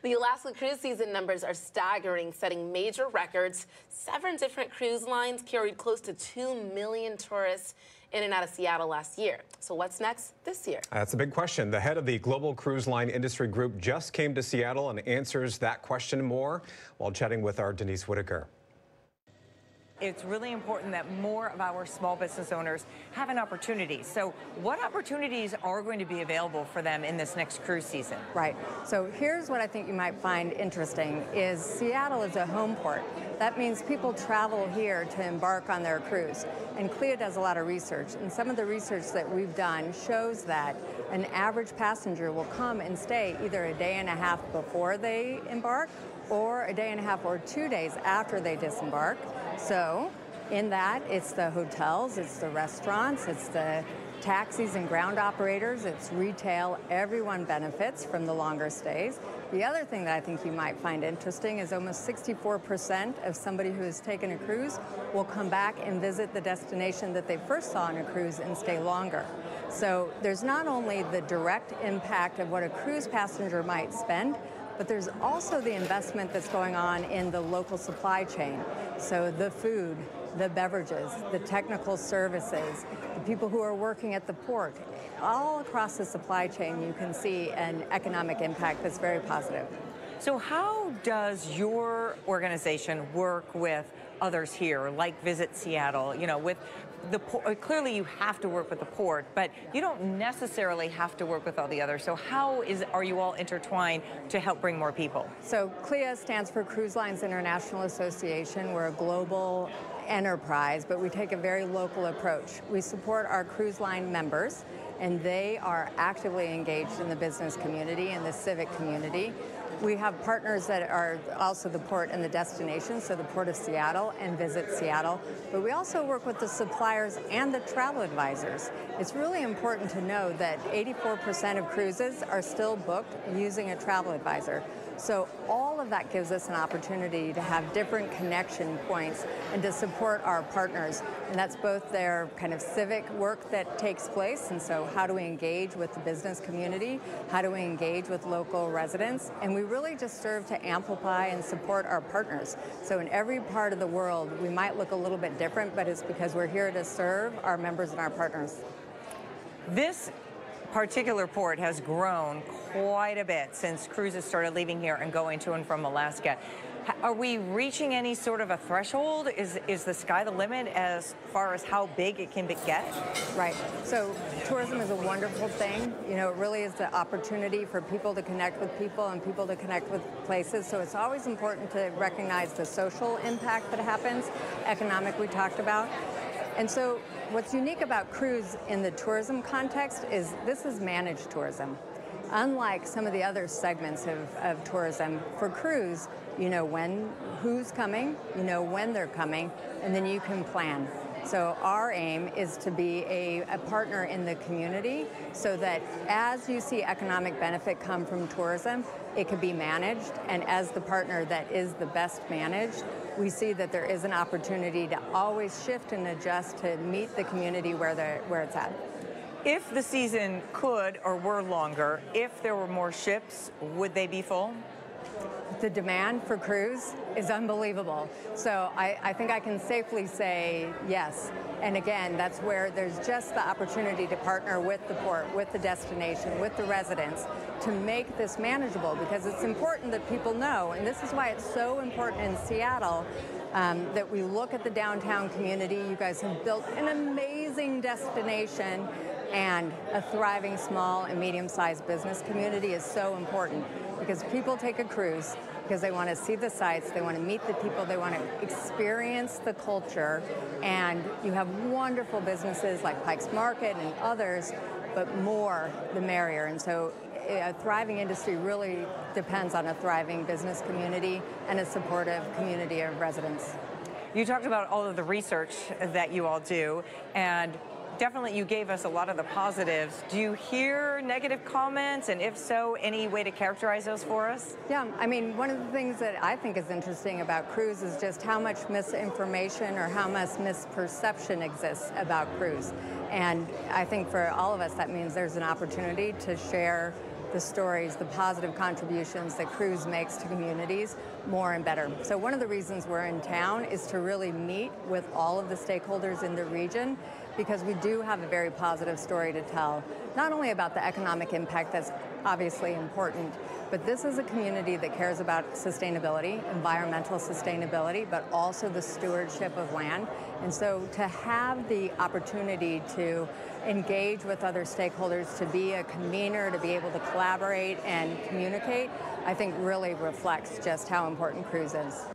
The Alaska cruise season numbers are staggering, setting major records. 7 different cruise lines carried close to 2 million tourists in and out of Seattle last year. So what's next this year? That's a big question. The head of the Global Cruise Line Industry Group just came to Seattle and answers that question and more while chatting with our Denise Whitaker. It's really important that more of our small business owners have an opportunity. So what opportunities are going to be available for them in this next cruise season? Right. So here's what I think you might find interesting is Seattle is a home port. That means people travel here to embark on their cruise. And CLIA does a lot of research. And some of the research that we've done shows that an average passenger will come and stay either a day and a half before they embark or a day and a half or 2 days after they disembark. So in that, it's the hotels, it's the restaurants, it's the taxis and ground operators, it's retail. Everyone benefits from the longer stays. The other thing that I think you might find interesting is almost 64% of somebody who has taken a cruise will come back and visit the destination that they first saw on a cruise and stay longer. So there's not only the direct impact of what a cruise passenger might spend, but there's also the investment that's going on in the local supply chain. So the food, the beverages, the technical services, the people who are working at the port, all across the supply chain you can see an economic impact that's very positive. So how does your organization work with others here, like Visit Seattle, you know, with the port? Clearly you have to work with the port, but you don't necessarily have to work with all the others. So how are you all intertwined to help bring more people? So CLIA stands for Cruise Lines International Association. We're a global enterprise, but we take a very local approach. We support our cruise line members, and they are actively engaged in the business community and the civic community. We have partners that are also the port and the destination, so the Port of Seattle and Visit Seattle. But we also work with the suppliers and the travel advisors. It's really important to know that 84% of cruises are still booked using a travel advisor. So all of that gives us an opportunity to have different connection points and to support our partners. And that's both their kind of civic work that takes place, and so how do we engage with the business community? How do we engage with local residents? And we really just serve to amplify and support our partners. So in every part of the world, we might look a little bit different, but it's because we're here to serve our members and our partners. This particular port has grown quite a bit since cruises started leaving here and going to and from Alaska. Are we reaching any sort of a threshold? Is the sky the limit as far as how big it can get? Right. So tourism is a wonderful thing. You know, it really is the opportunity for people to connect with people and people to connect with places. So it's always important to recognize the social impact that happens, economic we talked about. And so what's unique about cruise in the tourism context is this is managed tourism. Unlike some of the other segments of tourism, for cruise, you know who's coming, you know when they're coming, and then you can plan. So our aim is to be a partner in the community so that as you see economic benefit come from tourism, it can be managed, and as the partner that is the best managed, we see that there is an opportunity to always shift and adjust to meet the community where it's at. If the season could or were longer, if there were more ships, would they be full? The demand for cruise is unbelievable. So I think I can safely say yes. And again, that's where there's just the opportunity to partner with the port, with the destination, with the residents to make this manageable, because it's important that people know, and this is why it's so important in Seattle, that we look at the downtown community. You guys have built an amazing destination, and a thriving small and medium-sized business community is so important because people take a cruise because they want to see the sights, they want to meet the people, they want to experience the culture, and you have wonderful businesses like Pike's Market and others, but more the merrier. And so a thriving industry really depends on a thriving business community and a supportive community of residents. You talked about all of the research that you all do, and definitely you gave us a lot of the positives. Do you hear negative comments? And if so, any way to characterize those for us? Yeah, I mean, one of the things that I think is interesting about cruise is just how much misinformation or how much misperception exists about cruise. And I think for all of us, that means there's an opportunity to share the stories, the positive contributions that cruise makes to communities more and better. So one of the reasons we're in town is to really meet with all of the stakeholders in the region, because we do have a very positive story to tell, not only about the economic impact that's obviously important, but this is a community that cares about sustainability, environmental sustainability, but also the stewardship of land. And so to have the opportunity to engage with other stakeholders, to be a convener, to be able to collaborate and communicate, I think really reflects just how important cruise is.